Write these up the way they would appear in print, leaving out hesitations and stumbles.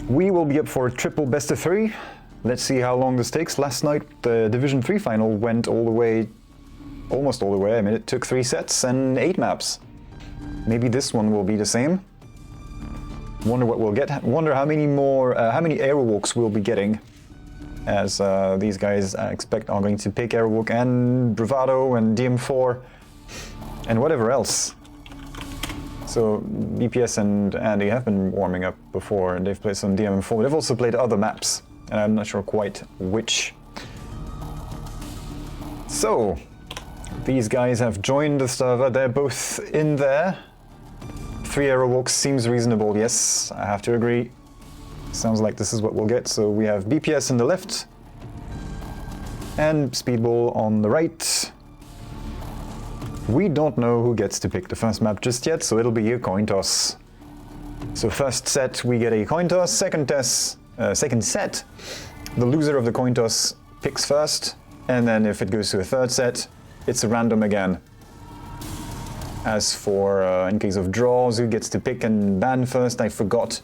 We will be up for a triple best of 3. Let's see how long this takes. Last night, the Division 3 final went all the way, almost all the way. I mean, it took 3 sets and 8 maps. Maybe this one will be the same. Wonder what we'll get. Wonder how many more, how many Aerowalks we'll be getting. As these guys, I expect, are going to pick Aerowalk and Bravado and DM4 and whatever else. So BPS and Andy have been warming up before, and they've played some DM4. They've also played other maps, and I'm not sure quite which. So, these guys have joined the server. They're both in there. 3 Aerowalks seems reasonable, yes, I have to agree. Sounds like this is what we'll get. So we have BPS on the left, and Speedball on the right. We don't know who gets to pick the first map just yet, so it'll be a coin toss. So first set we get a coin toss, second set, the loser of the coin toss picks first, and then if it goes to a third set, it's a random again. As for, in case of draws, who gets to pick and ban first, I forgot.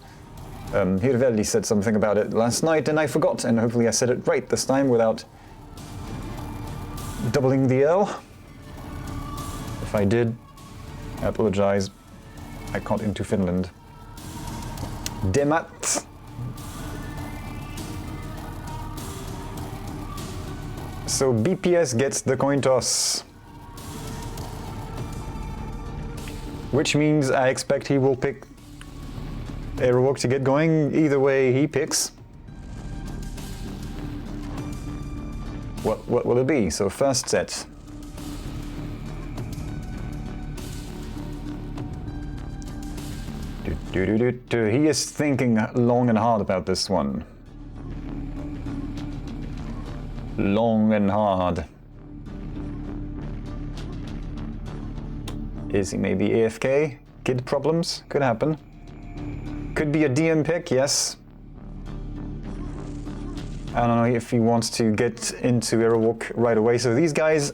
Hirvelli said something about it last night, and I forgot, and hopefully I said it right this time without doubling the L. If I did, I apologize. I caught into Finland. Demat. So BPS gets the coin toss. Which means I expect he will pick Aerowalk to get going. Either way he picks. What will it be? So first set. He is thinking long and hard about this one. Long and hard. Is he maybe AFK? Kid problems? Could happen. Could be a DM pick, yes. I don't know if he wants to get into Aerowalk right away. So these guys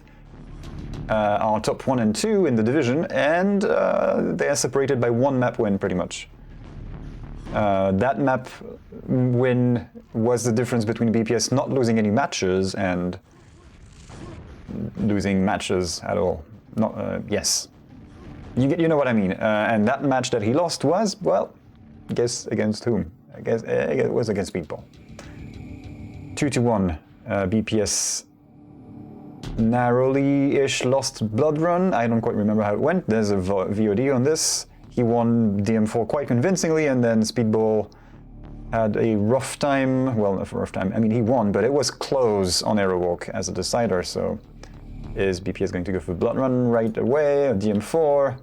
are top 1 and 2 in the division, and they are separated by 1 map win, pretty much. That map win was the difference between BPS not losing any matches and losing matches at all. Not, yes. You know what I mean. And that match that he lost was, well, guess against whom? I guess it was against Speedball. 2-1. BPS narrowly-ish lost Blood Run. I don't quite remember how it went. There's a VOD on this. He won DM4 quite convincingly, and then Speedball had a rough time. Well, not a rough time. I mean, he won, but it was close on Aerowalk as a decider, so is BPS going to go for Blood Run right away, or DM4?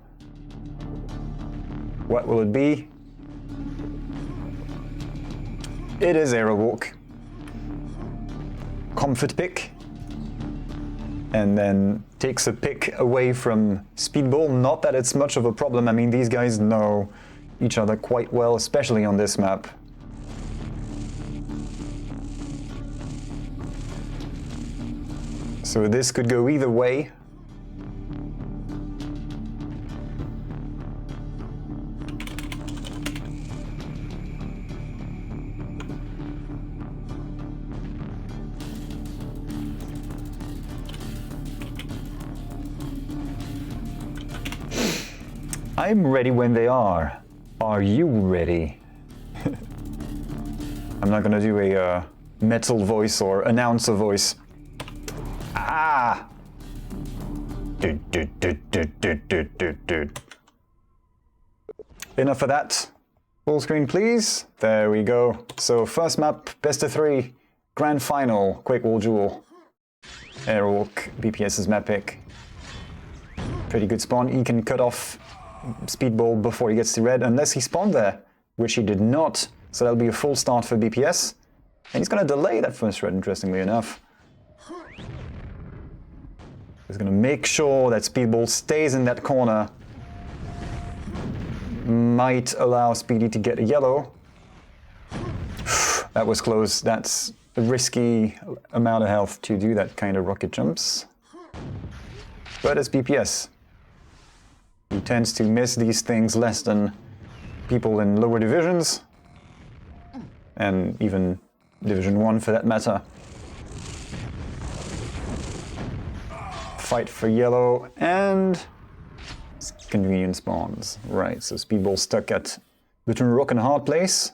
What will it be? It is Aerowalk. Comfort pick. And then takes a pick away from Speedball. Not that it's much of a problem. I mean, these guys know each other quite well, especially on this map. So this could go either way. I'm ready when they are. Are you ready? I'm not gonna do a metal voice or announcer voice. Ah! Enough of that. Full screen, please. There we go. So first map, best of 3, grand final, QuakeWorld duel. Aerowalk, BPS's map pick. Pretty good spawn. He can cut off Speedball before he gets to red, unless he spawned there, which he did not. So that'll be a full start for BPS. And he's going to delay that first red, interestingly enough. He's going to make sure that Speedball stays in that corner. Might allow Speedy to get a yellow. That was close. That's a risky amount of health to do that kind of rocket jumps. But it's BPS. He tends to miss these things less than people in lower divisions. and even Division 1 for that matter. Fight for yellow, and convenient spawns. Right, so Speedball stuck at between a rock and a hard place,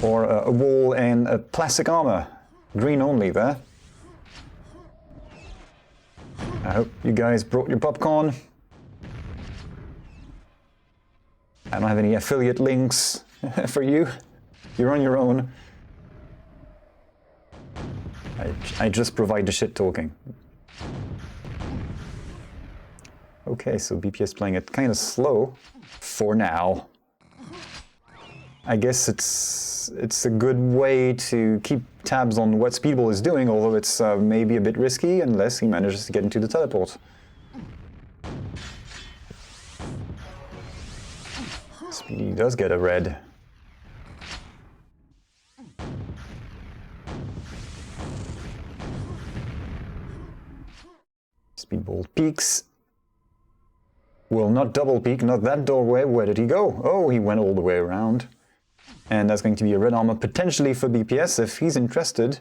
or a wall and a plastic armor. Green only there. I hope you guys brought your popcorn. I don't have any affiliate links for you. You're on your own. I just provide the shit talking. Okay, so BPS playing it kind of slow for now. I guess it's a good way to keep tabs on what Speedball is doing, although it's maybe a bit risky unless he manages to get into the teleport. Speedy does get a red. Speedball peeks. Will not double peek, not that doorway. Where did he go? Oh, he went all the way around. And that's going to be a red armor potentially for BPS if he's interested.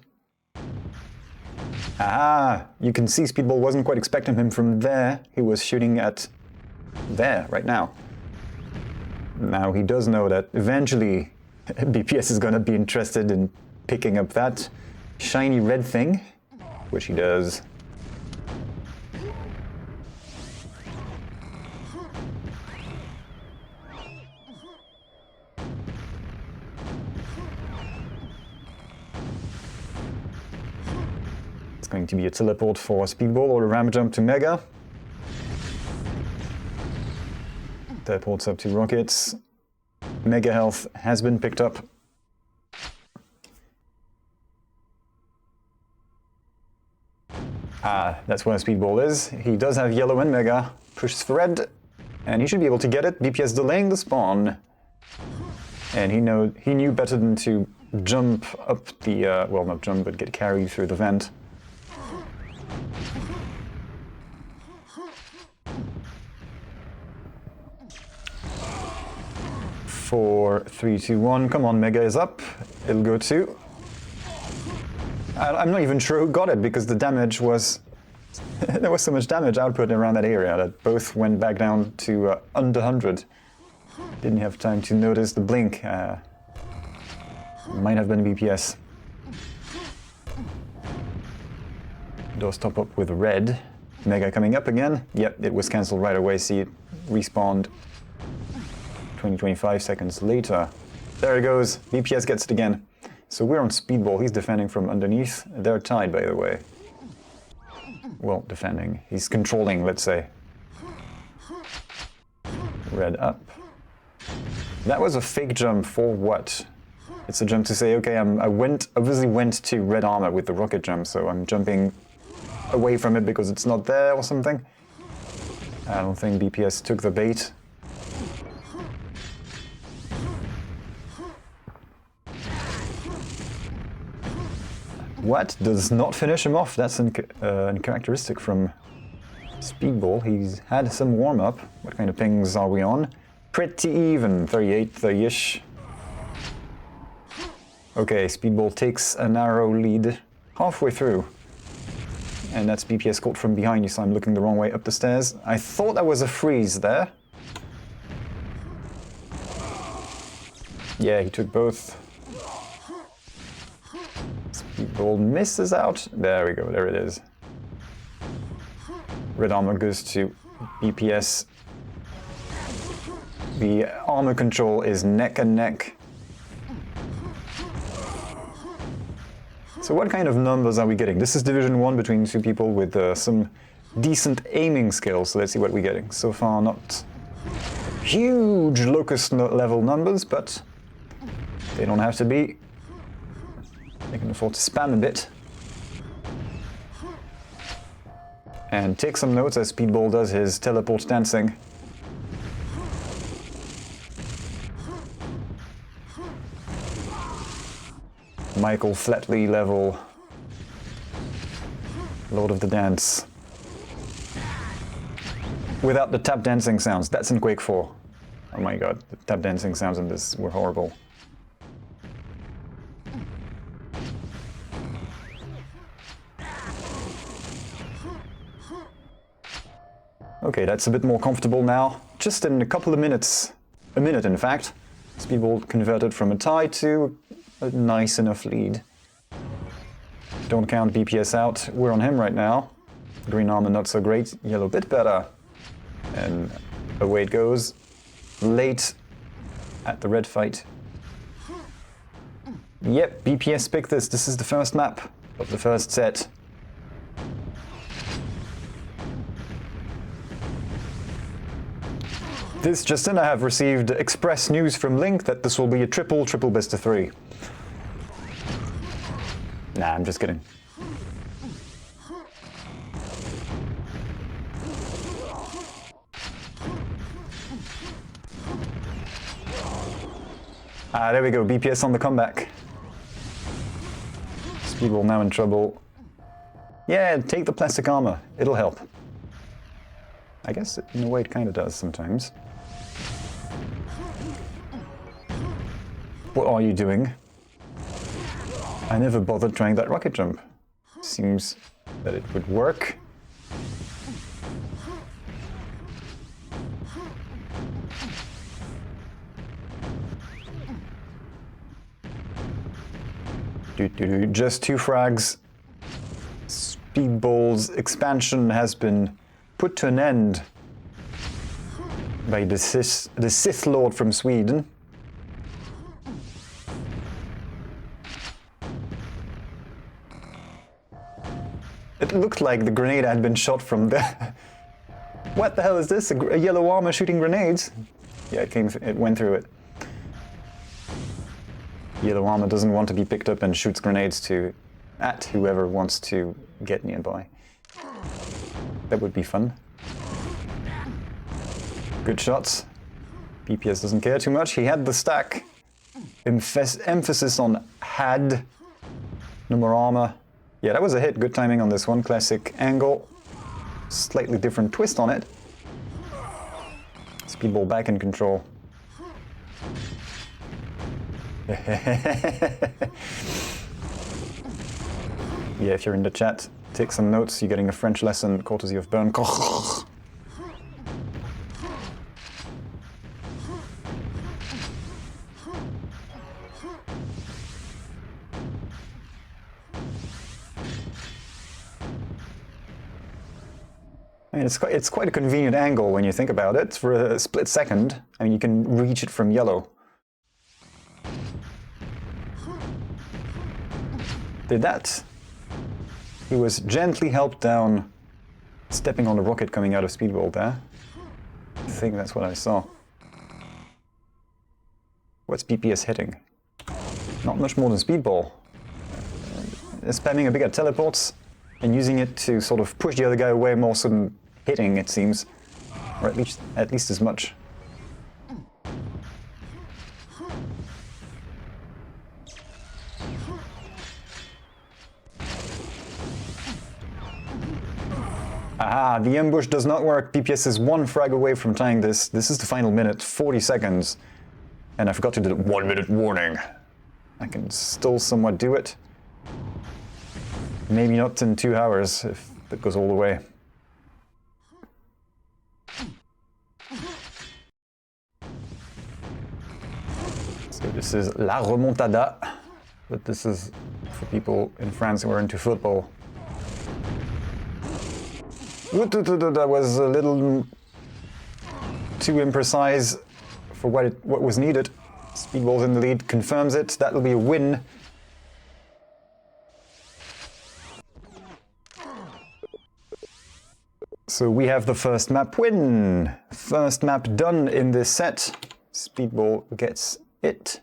Ah, you can see Speedball wasn't quite expecting him from there. He was shooting at there, right now. Now he does know that eventually BPS is going to be interested in picking up that shiny red thing, which he does. It's going to be a teleport for Speedball or a ramp jump to Mega. Teleports up to rockets. Mega health has been picked up. Ah, that's where Speedball is. He does have yellow and Mega. Pushes for red, and he should be able to get it. BPS delaying the spawn. And he knew better than to jump up the, well, not jump, but get carried through the vent. 4, 3, 2, 1. Come on, Mega is up. It'll go to... I'm not even sure who got it, because the damage was... there was so much damage output around that area that both went back down to under 100. Didn't have time to notice the blink. Might have been BPS. Does top up with red. Mega coming up again. Yep, it was cancelled right away. See it respawned 20-25 seconds later. There it goes. BPS gets it again. So we're on Speedball. He's defending from underneath. They're tied, by the way. Well, defending. He's controlling, let's say. Red up. That was a fake jump for what? It's a jump to say, okay, I obviously went to red armor with the rocket jump, so I'm jumping away from it because it's not there or something. I don't think BPS took the bait. What? Does not finish him off. That's uncharacteristic from Speedball. He's had some warm-up. What kind of pings are we on? Pretty even. 38, 30-ish. Okay, Speedball takes a narrow lead halfway through. And that's BPS caught from behind you, so I'm looking the wrong way up the stairs. I thought that was a freeze there. Yeah, he took both. Speedball misses out. There we go, there it is. Red armor goes to BPS. The armor control is neck and neck. So what kind of numbers are we getting? This is Division 1 between two people with some decent aiming skills. So let's see what we're getting. So far, not huge locust level numbers, but they don't have to be. They can afford to spam a bit. And take some notes as Speedball does his teleport dancing. Michael Flatley level. Lord of the Dance. Without the tap dancing sounds. That's in Quake 4. Oh my god, the tap dancing sounds in this were horrible. Okay, that's a bit more comfortable now. Just in a couple of minutes, a minute in fact, Speedball converted from a tie to a nice enough lead. Don't count BPS out, we're on him right now. Green armor not so great, yellow bit better. And away it goes. Late at the red fight. Yep, BPS picked this. This is the first map of the first set. This just in, I have received express news from Link that this will be a triple best of 3. Nah, I'm just kidding. Ah, there we go, BPS on the comeback. Speedball now in trouble. Yeah, take the plastic armor, it'll help. I guess in a way it kinda does sometimes. What are you doing? I never bothered trying that rocket jump. Seems that it would work. Just 2 frags. Speedball's expansion has been put to an end by the Sith Lord from Sweden. It looked like the grenade had been shot from there. What the hell is this? A yellow armor shooting grenades? Yeah, it went through it. Yellow armor doesn't want to be picked up and shoots grenades at whoever wants to get nearby. That would be fun. Good shots. BPS doesn't care too much. He had the stack. Emphasis on had. No more armor. Yeah, that was a hit. Good timing on this one. Classic angle. Slightly different twist on it. Speedball back in control. Yeah, if you're in the chat, take some notes. You're getting a French lesson courtesy of Bern. I mean, it's quite a convenient angle when you think about it. For a split second, I mean, you can reach it from yellow. Did that. He was gently helped down, stepping on the rocket coming out of Speedball there. I think that's what I saw. What's BPS hitting? Not much more than Speedball. Spamming a bigger teleports and using it to sort of push the other guy away more than hitting, it seems. Or at least as much. Aha, the ambush does not work. BPS is 1 frag away from tying this. This is the final minute, 40 seconds. And I forgot to do the 1 minute warning. I can still somewhat do it. Maybe not in 2 hours, if it goes all the way. So this is La Remontada, but this is for people in France who are into football. That was a little too imprecise for what was needed. Speedball's in the lead, confirms it. That'll be a win. So we have the first map win. First map done in this set. Speedball gets it.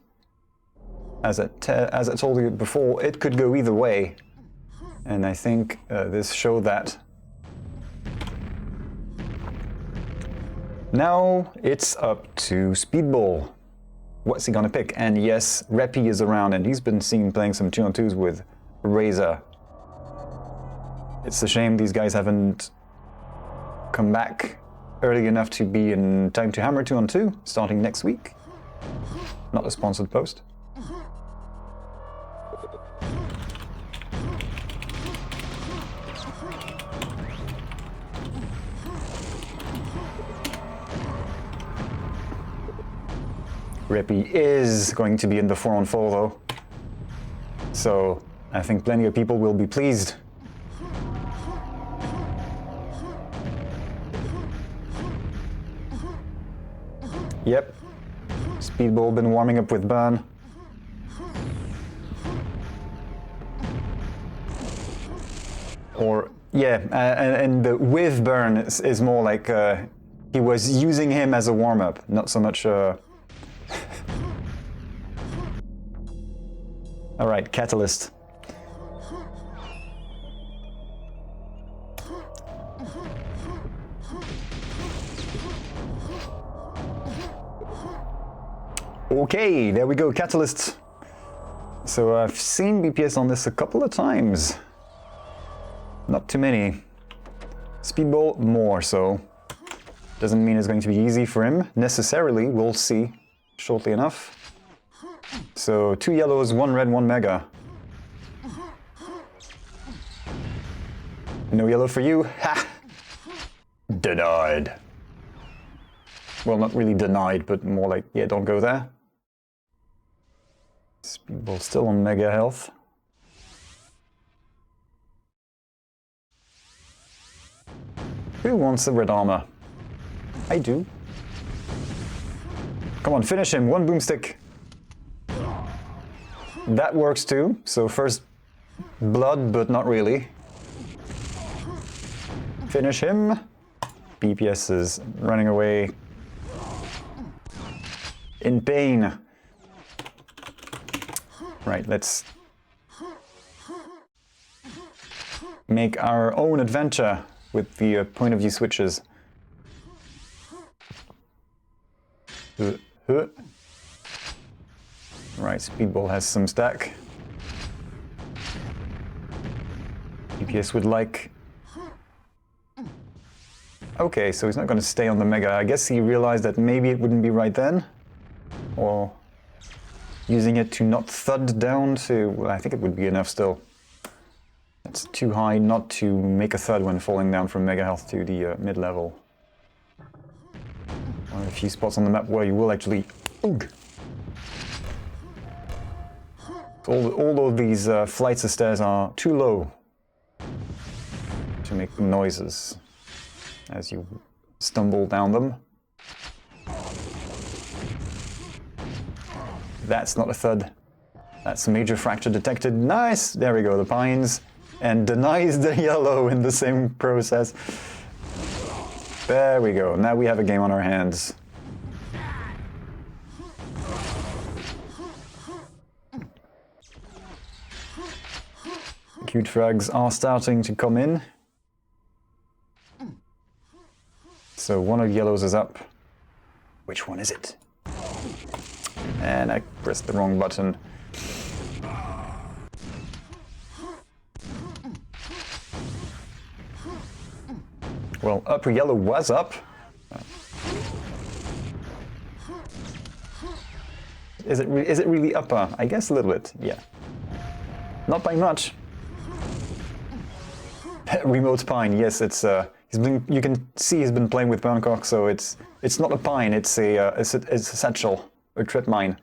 As I told you before, it could go either way. And I think this showed that. Now it's up to Speedball. What's he gonna pick? And yes, Reppy is around and he's been seen playing some 2-on-2s with Razor. It's a shame these guys haven't come back early enough to be in time to hammer 2-on-2 starting next week. Not a sponsored post. Rippy is going to be in the 4-on-4 though. So I think plenty of people will be pleased. Yep. Speedball been warming up with burn. Or, yeah, and the with burn is more like he was using him as a warm-up, not so much... Alright, Catalyst. Okay, there we go, Catalyst. So I've seen BPS on this a couple of times. Not too many. Speedball, more so. Doesn't mean it's going to be easy for him, necessarily, we'll see shortly enough. So 2 yellows, 1 red, 1 mega. No yellow for you, ha! Denied. Well, not really denied, but more like, yeah, don't go there. Speedball still on mega health. Who wants the red armor? I do. Come on, finish him, 1 boomstick. That works too, so first blood, but not really. Finish him. BPS is running away. In pain. Right, let's make our own adventure with the point of view switches. Right, Speedball has some stack. BPS would like... Okay, so he's not going to stay on the mega. I guess he realized that maybe it wouldn't be right then. Or using it to not thud down to... Well, I think it would be enough still. It's too high not to make a thud when falling down from mega health to the mid-level. One of the few spots on the map where you will actually... Oog! All of these flights of stairs are too low to make noises as you stumble down them. That's not a thud. That's a major fracture detected. Nice! There we go, the pines. And denies the yellow in the same process. There we go. Now we have a game on our hands. Cute frags are starting to come in. So one of yellows is up. Which one is it? And I pressed the wrong button. Well, upper yellow was up. Is it really upper? I guess a little bit, yeah. Not by much. Remote pine, yes, it's you can see he's been playing with Burncock, so it's not a pine, it's a satchel, a trip mine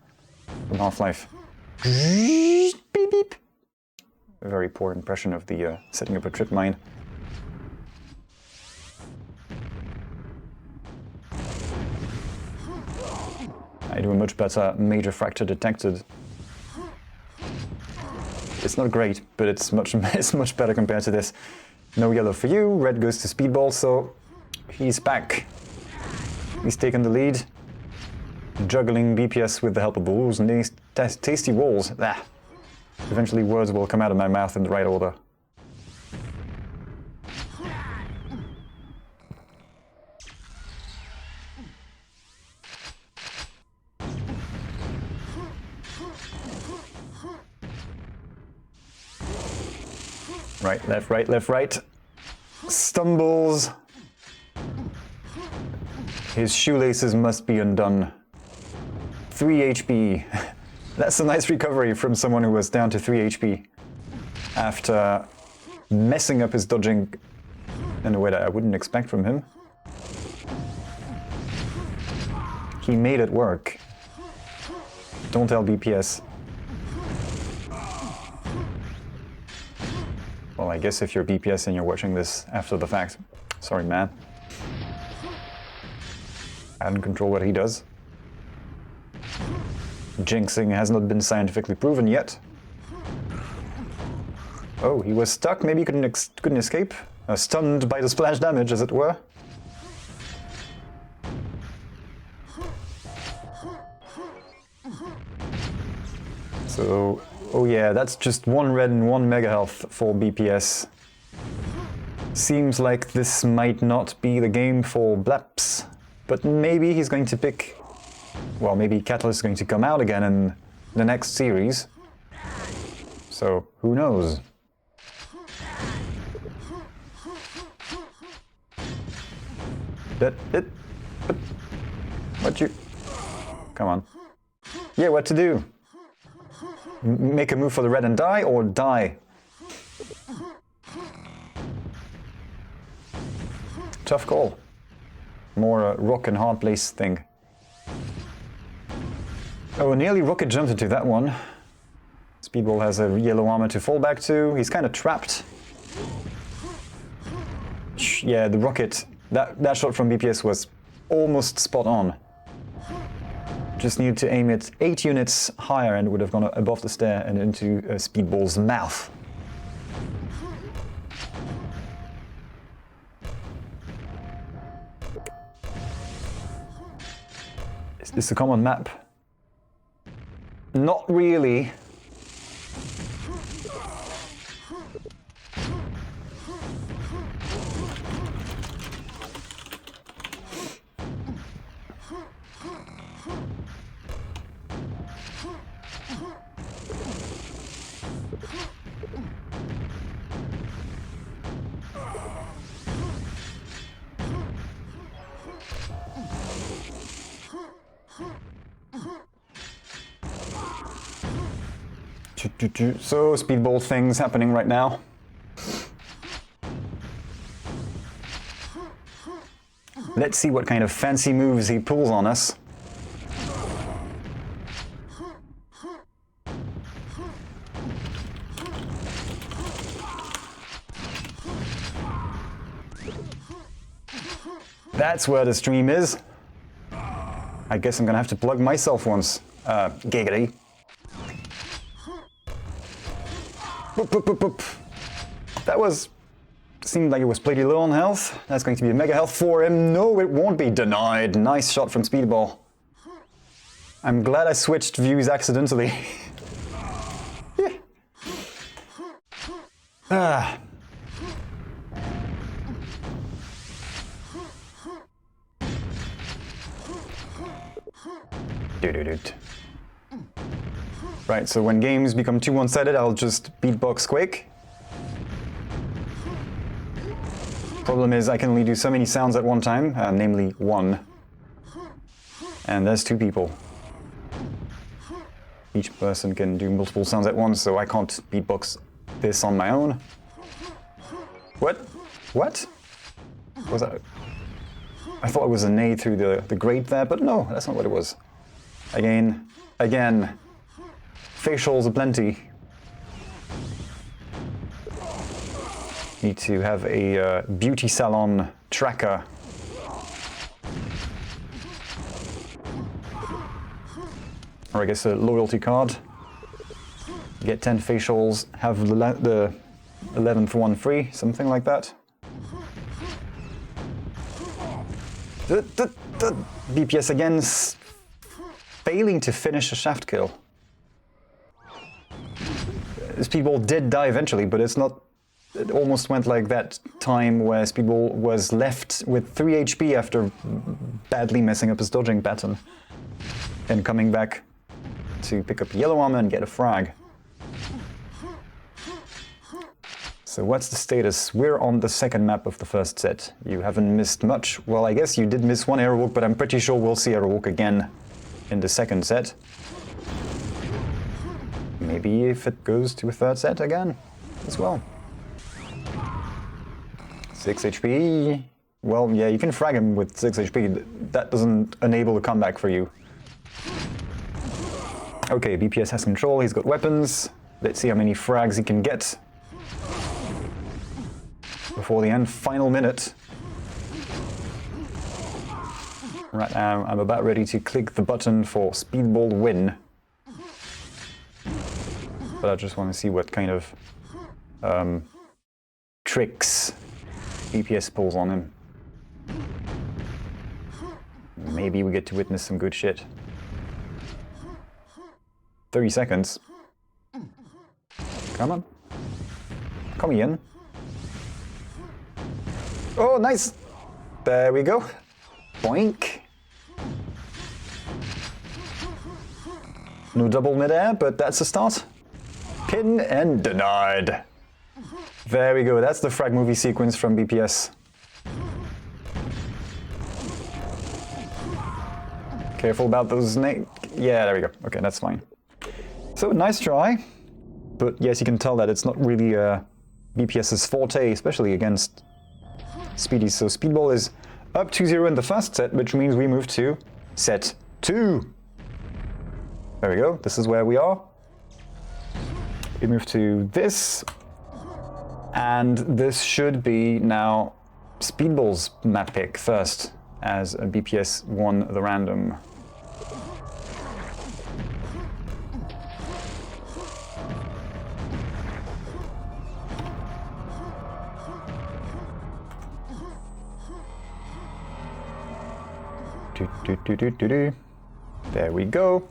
from Half-Life. Beep beep. A very poor impression of the setting up a trip mine. I do a much better major fracture detected. It's not great, but it's much better compared to this. No yellow for you, red goes to Speedball, so he's back. He's taken the lead. Juggling BPS with the help of balloons and these tasty walls. Ah. Eventually words will come out of my mouth in the right order. Right, left, right. Stumbles. His shoelaces must be undone. 3 HP. That's a nice recovery from someone who was down to 3 HP. After messing up his dodging in a way that I wouldn't expect from him. He made it work. Don't tell BPS. Well, I guess if you're BPS and you're watching this after the fact, sorry, man. I don't control what he does. Jinxing has not been scientifically proven yet. Oh, he was stuck. Maybe he couldn't escape. Stunned by the splash damage, as it were. So, oh yeah, that's just 1 red and 1 mega health for BPS. Seems like this might not be the game for Blaps, but maybe he's going to pick... Well, maybe Catalyst is going to come out again in the next series. So, who knows? What you... Come on. Yeah, what to do? Make a move for the red and die, or die? Tough call. More a rock and hard place thing. Oh, nearly rocket jumped into that one. Speedball has a yellow armor to fall back to. He's kind of trapped. Yeah, the rocket, that shot from BPS was almost spot on. Just needed to aim it 8 units higher and it would have gone above the stair and into Speedball's mouth. Is this a common map? Not really. So, Speedball things happening right now. Let's see what kind of fancy moves he pulls on us. That's where the stream is. I guess I'm gonna have to plug myself once. Giggity. Boop, boop, boop, boop. That seemed like it was pretty low on health. That's going to be a mega health for him. No, it won't be denied. Nice shot from Speedball. I'm glad I switched views accidentally. Yeah. Ah. Dude. Right, so when games become too one-sided, I'll just beatbox Quake. Problem is, I can only do so many sounds at one time, namely 1. And there's 2 people. Each person can do multiple sounds at once, so I can't beatbox this on my own. What? What? Was that? I thought it was a nade through the grate there, but no, that's not what it was. Again. Facials aplenty. Need to have a beauty salon tracker. Or I guess a loyalty card. Get 10 facials, have the 11th one free, something like that. BPS again, failing to finish a shaft kill. Speedball did die eventually, but it's not... It almost went like that time where Speedball was left with 3 HP after badly messing up his dodging pattern. And coming back to pick up yellow armor and get a frag. So what's the status? We're on the second map of the first set. You haven't missed much. Well, I guess you did miss one Aerowalk, but I'm pretty sure we'll see Aerowalk again in the second set. Maybe if it goes to a third set again as well. 6 HP. Well, yeah, you can frag him with 6 HP. That doesn't enable a comeback for you. Okay, BPS has control, he's got weapons. Let's see how many frags he can get before the end. Final minute. Right now, I'm about ready to click the button for Speedball win. But I just want to see what kind of tricks BPS pulls on him. Maybe we get to witness some good shit. 30 seconds. Come on. Come in. Oh, nice! There we go. Boink. No double midair, but that's a start. Pin and denied. There we go. That's the frag movie sequence from BPS. Careful about those snakes. Yeah, there we go. Okay, that's fine. So, nice try. But yes, you can tell that it's not really BPS's forte, especially against Speedy. So Speedball is up 2-0 in the first set, which means we move to set 2. There we go. This is where we are. We move to this. And this should be now Speedball's map pick first, as BPS won the random. There we go.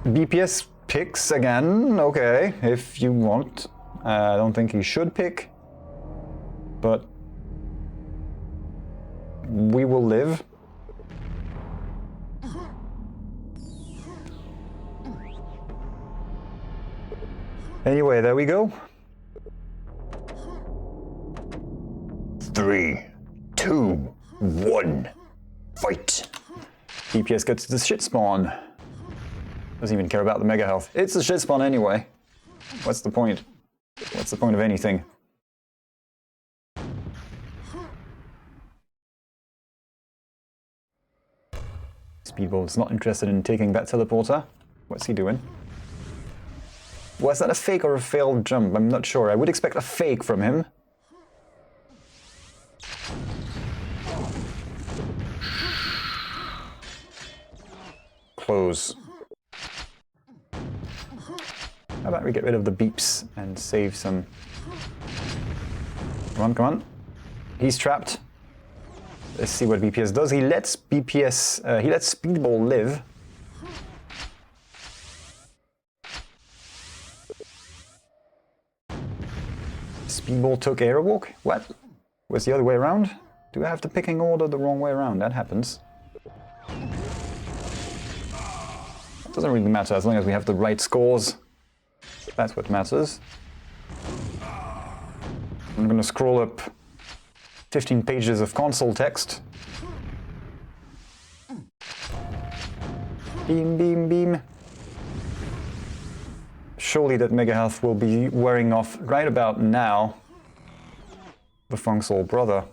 BPS picks again, okay, if you want. I don't think he should pick, but we will live. Anyway, there we go. 3, 2, 1, fight! BPS gets the shit spawn. Doesn't even care about the mega health. It's a shit spawn anyway. What's the point? What's the point of anything? Speedball is not interested in taking that teleporter. What's he doing? Was that a fake or a failed jump? I'm not sure. I would expect a fake from him. Close. How about we get rid of the beeps and save some... Come on, come on. He's trapped. Let's see what BPS does. He lets BPS... he lets Speedball live. Speedball took Aerowalk? What? Was the other way around? Do I have the picking order the wrong way around? That happens. It doesn't really matter as long as we have the right scores. That's what matters. I'm gonna scroll up 15 pages of console text. Beam, beam, beam. Surely that mega health will be wearing off right about now. The Funk's old brother.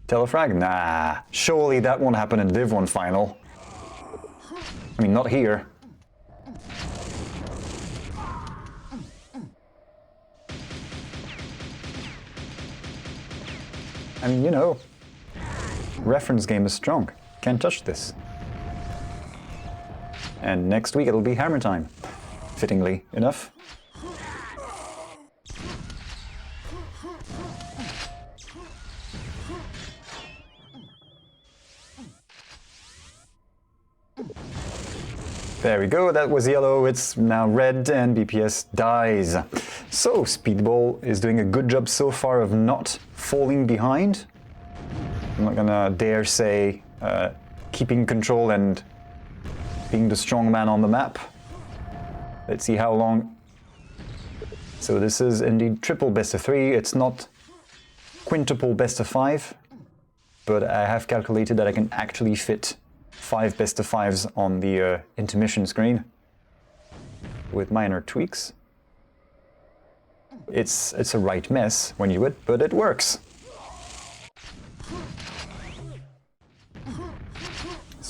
Telefrag? Nah. Surely that won't happen in Div 1 final. I mean, not here. I mean, you know, reference game is strong. Can't touch this. And next week it'll be hammer time. Fittingly enough. There we go, that was yellow, it's now red, and BPS dies. So, Speedball is doing a good job so far of not falling behind. I'm not gonna dare say keeping control and being the strong man on the map. Let's see how long. So this is indeed triple best of 3, it's not quintuple best of 5, but I have calculated that I can actually fit 5 best of 5s on the intermission screen with minor tweaks. It's a right mess when you do it, but it works.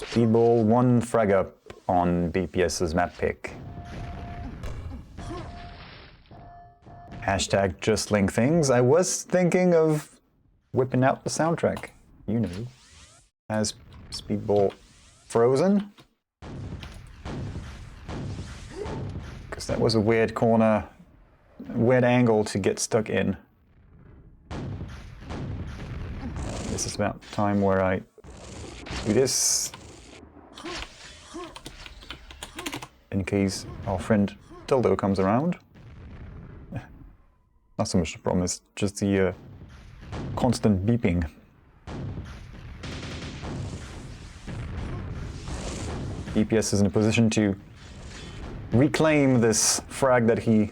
Speedball, one frag up on BPS's map pick. Hashtag just link things. I was thinking of whipping out the soundtrack. You know. Has Speedball frozen? Because that was a weird corner, weird angle to get stuck in. This is about time where I do this. In case our friend Dildo comes around. Not so much the problem, it's just the constant beeping. BPS is in a position to reclaim this frag that he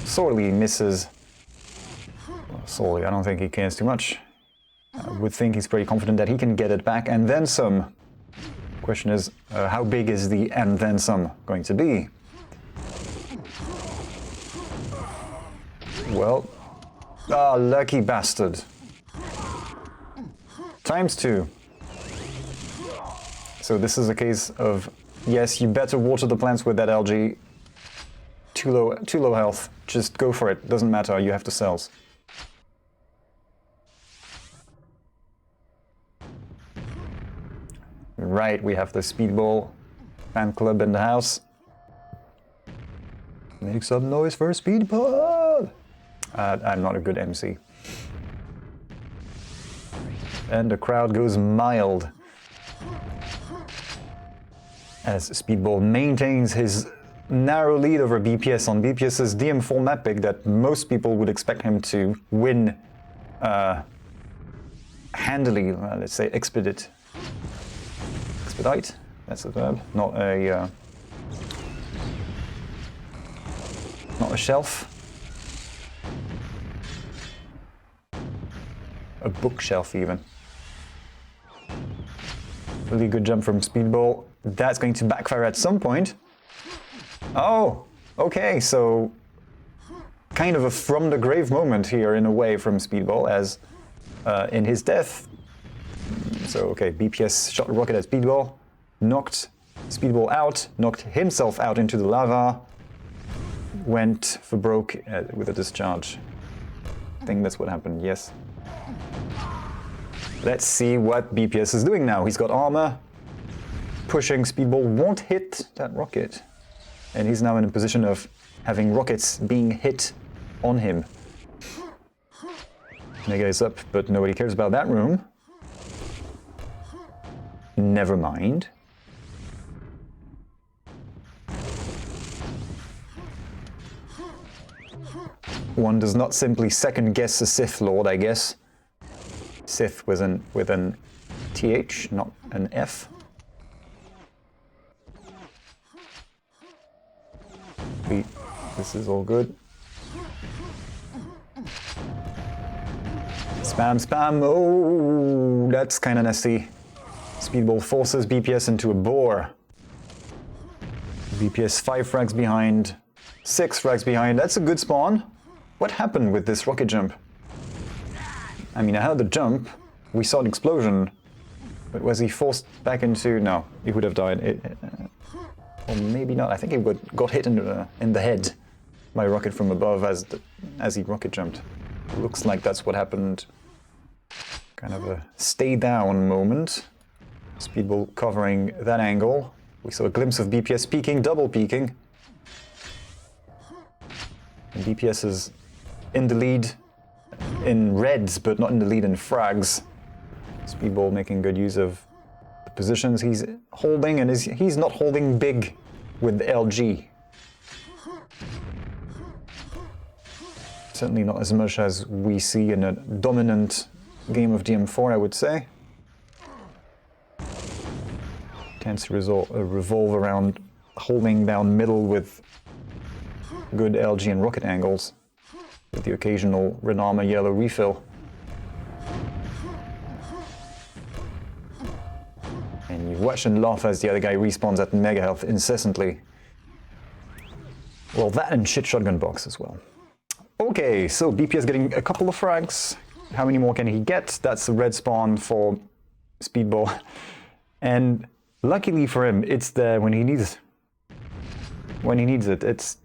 sorely misses. Well, sorely, I don't think he cares too much. I would think he's pretty confident that he can get it back and then some. Question is, how big is the and then some going to be? Well, lucky bastard. ×2. So this is a case of, yes, you better water the plants with that algae. Too low health. Just go for it. Doesn't matter. You have the cells. Right, we have the Speedball fan club in the house. Make some noise for Speedball! I'm not a good MC. And the crowd goes mild as Speedball maintains his narrow lead over BPS on BPS's DM4 map pick that most people would expect him to win handily, let's say expedite, that's the verb, not a shelf. A bookshelf even. Really good jump from Speedball. That's going to backfire at some point. Oh, okay, so kind of a from the grave moment here in a way from Speedball as in his death. So okay, BPS shot a rocket at Speedball, knocked Speedball out, knocked himself out into the lava, went for broke with a discharge. I think that's what happened, yes. Let's see what BPS is doing now. He's got armor, pushing Speedball won't hit that rocket. And he's now in a position of having rockets being hit on him. Mega is up, but nobody cares about that room. Never mind. One does not simply second guess a Sith Lord, I guess. Sith with an TH, not an F. This is all good. Spam, spam. Oh, that's kind of nasty. Speedball forces BPS into a bore. BPS 5 frags behind, 6 frags behind. That's a good spawn. What happened with this rocket jump? I mean, I heard the jump. We saw an explosion. But was he forced back into... No, he would have died. Or maybe not. I think he got hit in the head by a rocket from above as he rocket jumped. Looks like that's what happened. Kind of a stay down moment. Speedball covering that angle. We saw a glimpse of BPS peeking, double peeking. And BPS is in the lead in reds, but not in the lead in frags. Speedball making good use of the positions he's holding, and he's not holding big with the LG. Certainly not as much as we see in a dominant game of DM4, I would say. Tends to revolve around holding down middle with good LG and rocket angles, with the occasional red armor yellow refill. And you watch and laugh as the other guy respawns at mega health incessantly. Well, that and shit shotgun box as well. Okay, so BPS getting a couple of frags. How many more can he get? That's the red spawn for Speedball. And luckily for him, it's there when he needs it. It's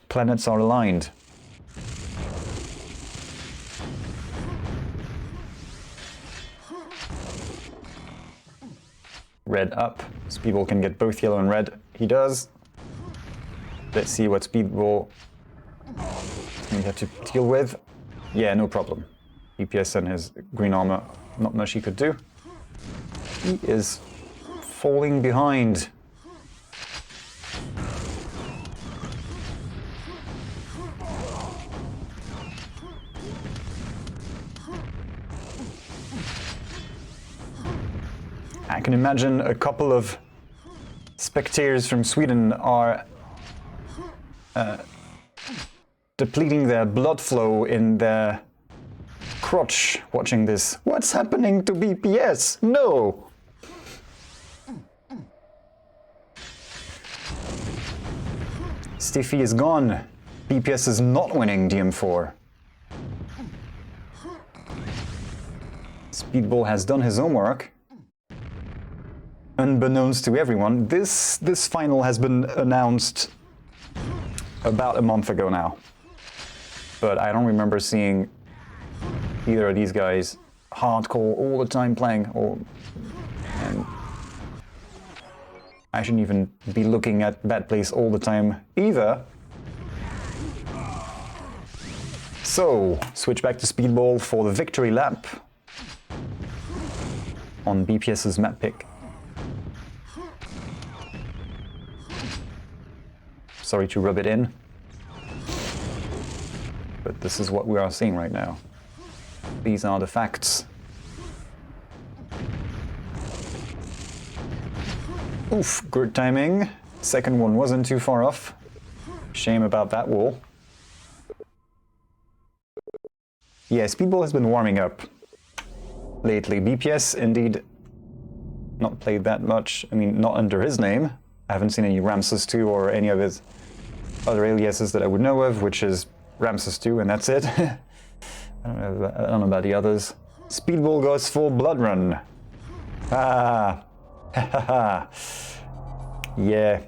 planets are aligned. Red up. Speedball can get both yellow and red. He does. Let's see what Speedball we have to deal with. Yeah, no problem. BPS and his green armor, not much he could do. He is falling behind. I can imagine a couple of spectators from Sweden are depleting their blood flow in their crotch watching this. What's happening to BPS? No! Stiffy is gone. BPS is not winning DM4. Speedball has done his homework. Unbeknownst to everyone, this final has been announced about a month ago now. But I don't remember seeing either of these guys hardcore all the time playing, and I shouldn't even be looking at that place all the time either. So, switch back to Speedball for the victory lap on BPS's map pick. Sorry to rub it in, but this is what we are seeing right now. These are the facts. Oof, good timing. Second one wasn't too far off. Shame about that wall. Yeah, Speedball has been warming up lately. BPS, indeed, not played that much. I mean, not under his name. I haven't seen any Ramses 2 or any of his other aliases that I would know of, which is Ramses 2, and that's it. I don't know about the others. Speedball goes for Blood Run. Ah, yeah.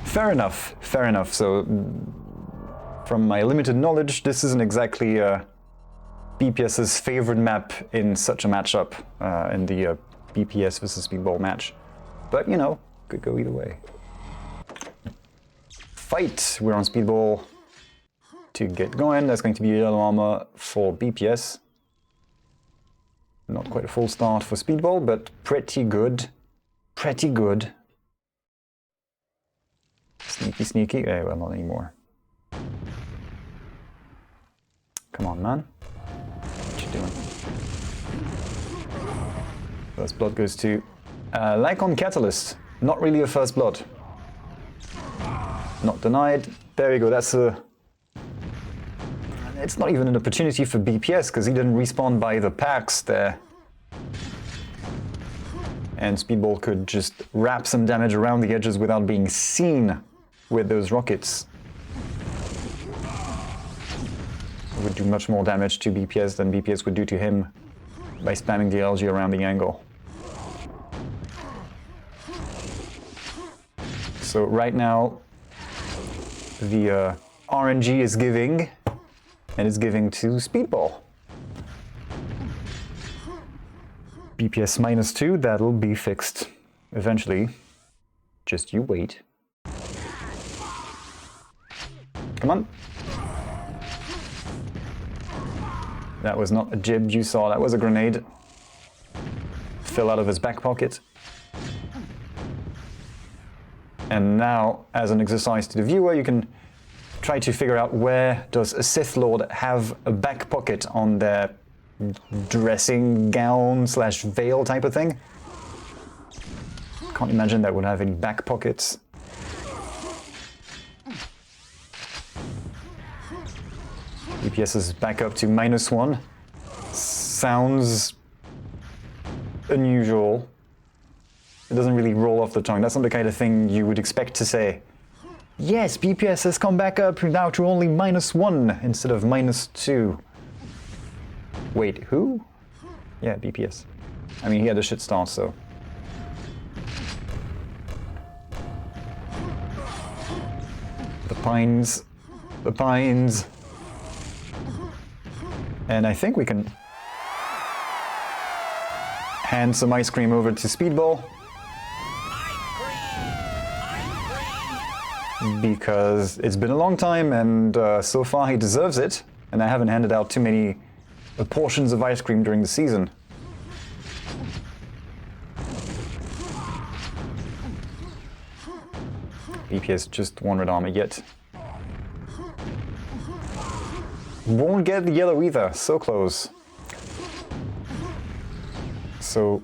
Fair enough, fair enough. So, from my limited knowledge, this isn't exactly BPS's favorite map in such a matchup, in the BPS versus Speedball match. But, you know, could go either way. Fight! We're on Speedball to get going. That's going to be yellow armor for BPS. Not quite a full start for Speedball, but pretty good. Pretty good. Sneaky, sneaky. Eh, well, not anymore. Come on, man. What you doing? First blood goes to like on Catalyst. Not really a first blood. Not denied. There we go. That's a... It's not even an opportunity for BPS because he didn't respawn by the packs there. And Speedball could just wrap some damage around the edges without being seen with those rockets. It would do much more damage to BPS than BPS would do to him by spamming the LG around the angle. So right now, the RNG is giving, and it's giving to Speedball. BPS -2, that'll be fixed eventually. Just you wait. Come on. That was not a jib you saw, that was a grenade. Fell out of his back pocket. And now, as an exercise to the viewer, you can try to figure out where does a Sith Lord have a back pocket on their dressing gown / veil type of thing. Can't imagine that would have any back pockets. BPS is back up to -1. Sounds unusual. It doesn't really roll off the tongue. That's not the kind of thing you would expect to say. Yes, BPS has come back up now to only -1 instead of -2. Wait, who? Yeah, BPS. I mean, he had a shit start, so... The pines. The pines. And I think we can hand some ice cream over to Speedball. Because it's been a long time and so far he deserves it. And I haven't handed out too many portions of ice cream during the season. BPS just one red armor yet. Won't get the yellow either, so close. So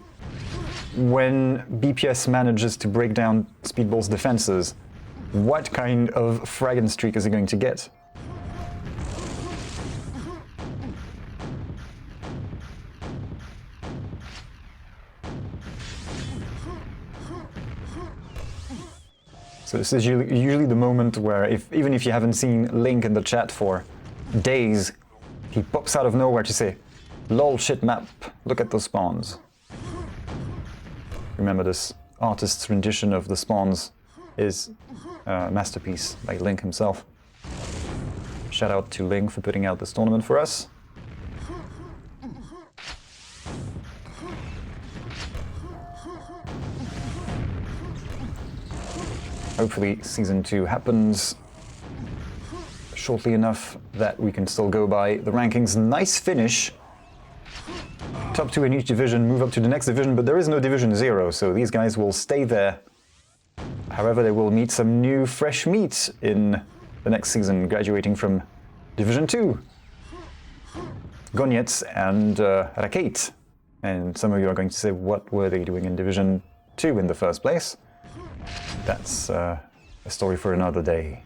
when BPS manages to break down Speedball's defenses, what kind of fragment streak is he going to get? So this is usually the moment where, even if you haven't seen Link in the chat for days, he pops out of nowhere to say, "Lol, shit map, look at those spawns." Remember, this artist's rendition of the spawns is a masterpiece by Link himself. Shout out to Link for putting out this tournament for us. Hopefully Season 2 happens shortly enough that we can still go by the rankings. Nice finish. Top 2 in each division, move up to the next division, but there is no Division 0, so these guys will stay there. However, they will meet some new fresh meat in the next season, graduating from Division 2. Gonyets and Rakate. And some of you are going to say, what were they doing in Division 2 in the first place? That's a story for another day.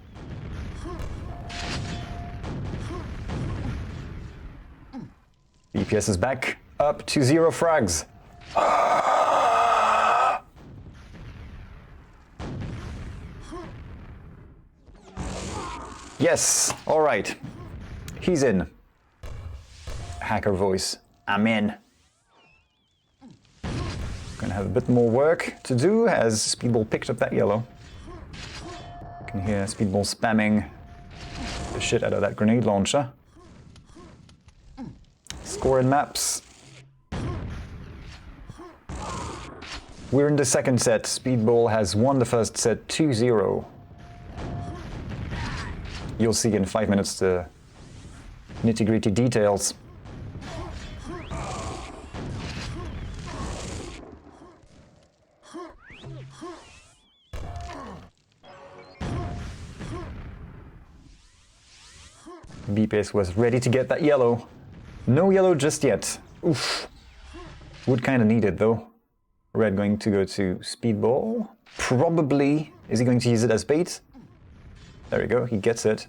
BPS is back up to 0 frags. Yes, all right. He's in. Hacker voice. I'm in. Gonna have a bit more work to do as Speedball picked up that yellow. You can hear Speedball spamming the shit out of that grenade launcher. Score in maps. We're in the second set. Speedball has won the first set 2-0. You'll see in 5 minutes the nitty-gritty details. BPS was ready to get that yellow. No yellow just yet. Oof. Would kind of need it though. Red going to go to Speedball. Probably. Is he going to use it as bait? There we go, he gets it.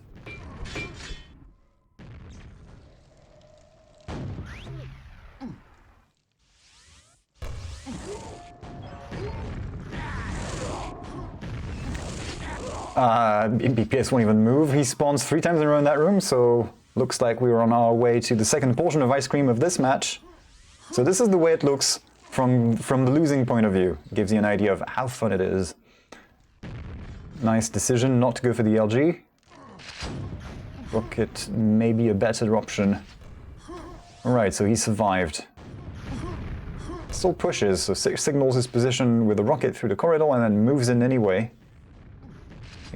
BPS won't even move. He spawns 3 times in a row in that room, so looks like we were on our way to the second portion of ice cream of this match. So this is the way it looks from the losing point of view. Gives you an idea of how fun it is. Nice decision not to go for the LG. Rocket may be a better option. Alright, so he survived. Still pushes, so signals his position with a rocket through the corridor and then moves in anyway.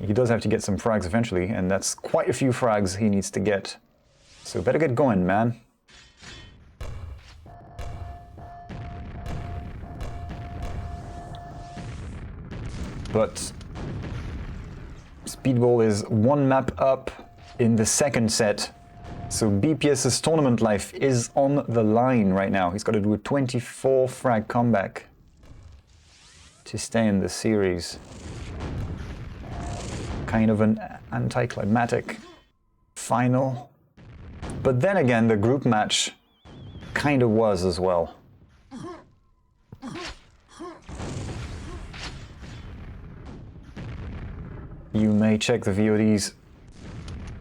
He does have to get some frags eventually, and that's quite a few frags he needs to get. So better get going, man. But Speedball is 1 map up in the second set. So BPS's tournament life is on the line right now. He's got to do a 24 frag comeback to stay in the series. Kind of an anticlimactic final. But then again, the group match kind of was as well. You may check the VODs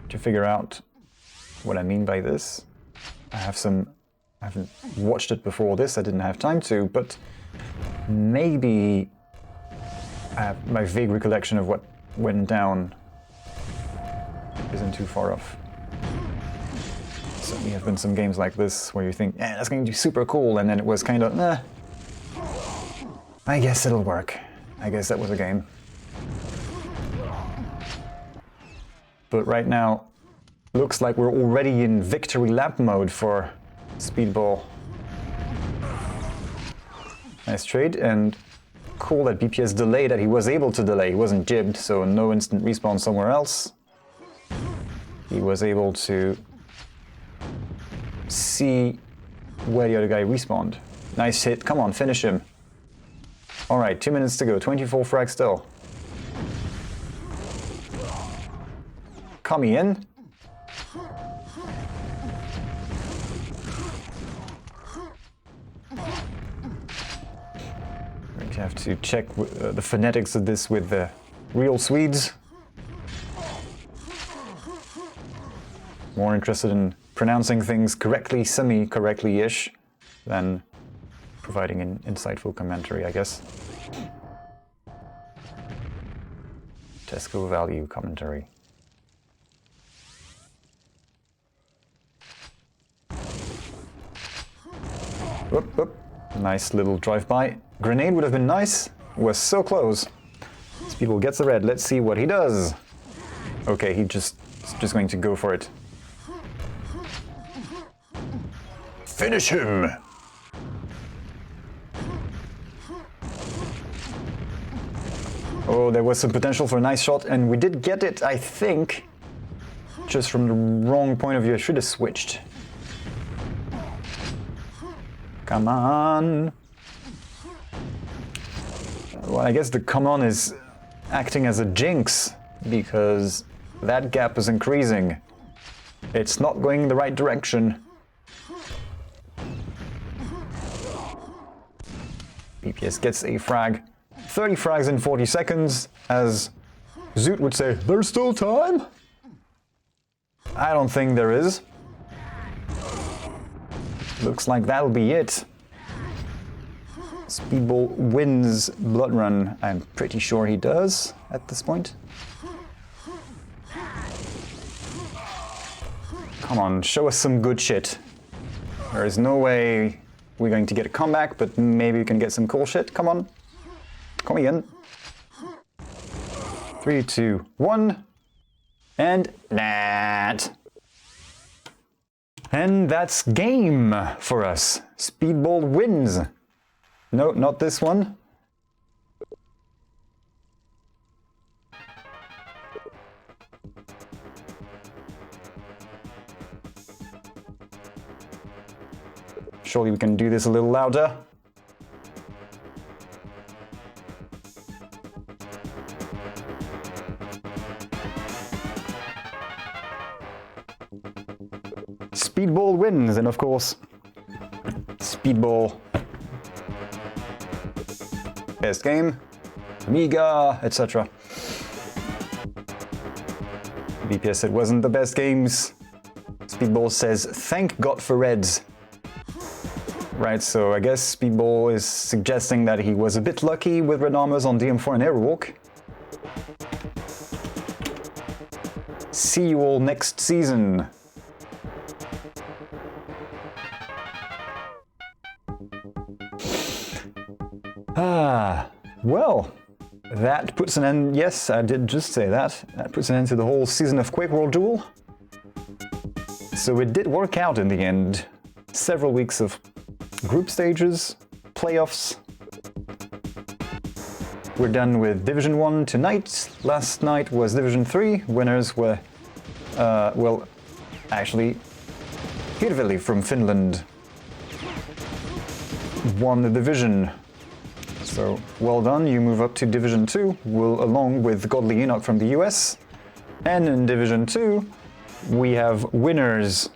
to figure out what I mean by this. I have some I haven't watched it before this, I didn't have time to, but maybe my vague recollection of what went down isn't too far off. Certainly have been some games like this where you think, yeah, that's going to be super cool, and then it was kind of, nah, I guess it'll work. I guess that was a game. But right now, looks like we're already in victory lap mode for Speedball. Nice trade, and cool that BPS delayed, that he was able to delay. He wasn't jibbed, so no instant respawn somewhere else. He was able to see where the other guy respawned. Nice hit, come on, finish him. Alright, 2 minutes to go, 24 frags still. Coming in. We have to check the phonetics of this with the real Swedes. More interested in pronouncing things correctly, semi-correctly-ish, than providing an insightful commentary, I guess. Tesco value commentary. Whoop, whoop. Nice little drive-by. Grenade would have been nice. Was so close. Speedball gets the red. Let's see what he does. Okay, he's just going to go for it. Finish him! Oh, there was some potential for a nice shot, and we did get it, I think. Just from the wrong point of view. I should have switched. Come on! Well, I guess the come on is acting as a jinx, because that gap is increasing. It's not going in the right direction. BPS gets a frag. 30 frags in 40 seconds, as Zoot would say, there's still time? I don't think there is. Looks like that'll be it. Speedball wins Blood Run. I'm pretty sure he does at this point. Come on, show us some good shit. There is no way we're going to get a comeback, but maybe we can get some cool shit. Come on. Come in. 3, 2, 1. And that. And that's game for us. Speedball wins. No, not this one. Surely we can do this a little louder. Speedball wins, and of course, Speedball best game, Amiga, etc. BPS said wasn't the best games. Speedball says, thank God for Reds. Right, so I guess Speedball is suggesting that he was a bit lucky with red armors on DM4 and Aerowalk. See you all next season. Well, that puts an end, yes, I did just say that. That puts an end to the whole season of QuakeWorld Duel. So it did work out in the end. Several weeks of group stages, playoffs. We're done with Division 1 tonight. Last night was Division 3. Winners were, well, actually, Hirveli from Finland won the division. So, well done, you move up to Division 2, along with Godly Enoch from the US. And in Division 2, we have winners.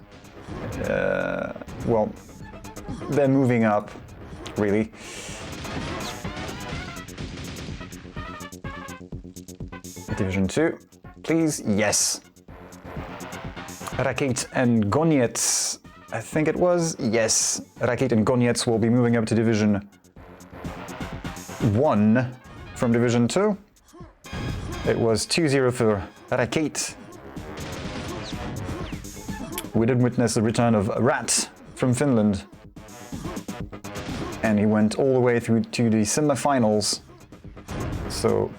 Well, they're moving up, really. Division 2, please, yes. Rakit and Goniets I think it was. Yes, Rakiet and Gonets will be moving up to Division 1 from Division 2. It was 2-0 for Rakiet. We did witness the return of Rat from Finland. And he went all the way through to the semi-finals. So,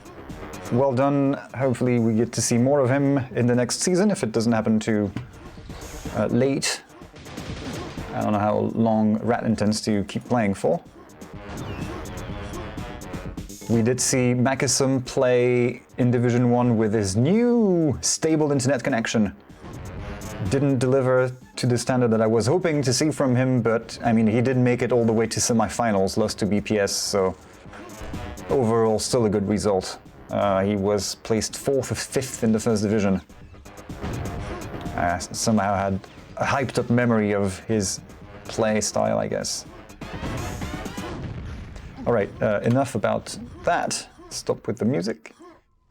well done. Hopefully we get to see more of him in the next season, if it doesn't happen too late. I don't know how long Rat intends to keep playing for. We did see Makisum play in Division 1 with his new stable internet connection. Didn't deliver to the standard that I was hoping to see from him, but I mean, he did make it all the way to semi-finals, lost to BPS, so overall still a good result. He was placed 4th or 5th in the first division. Somehow had a hyped up memory of his play style, I guess. Alright, enough about that. Stop with the music.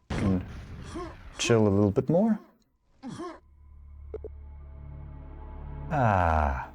Can chill a little bit more. Ah.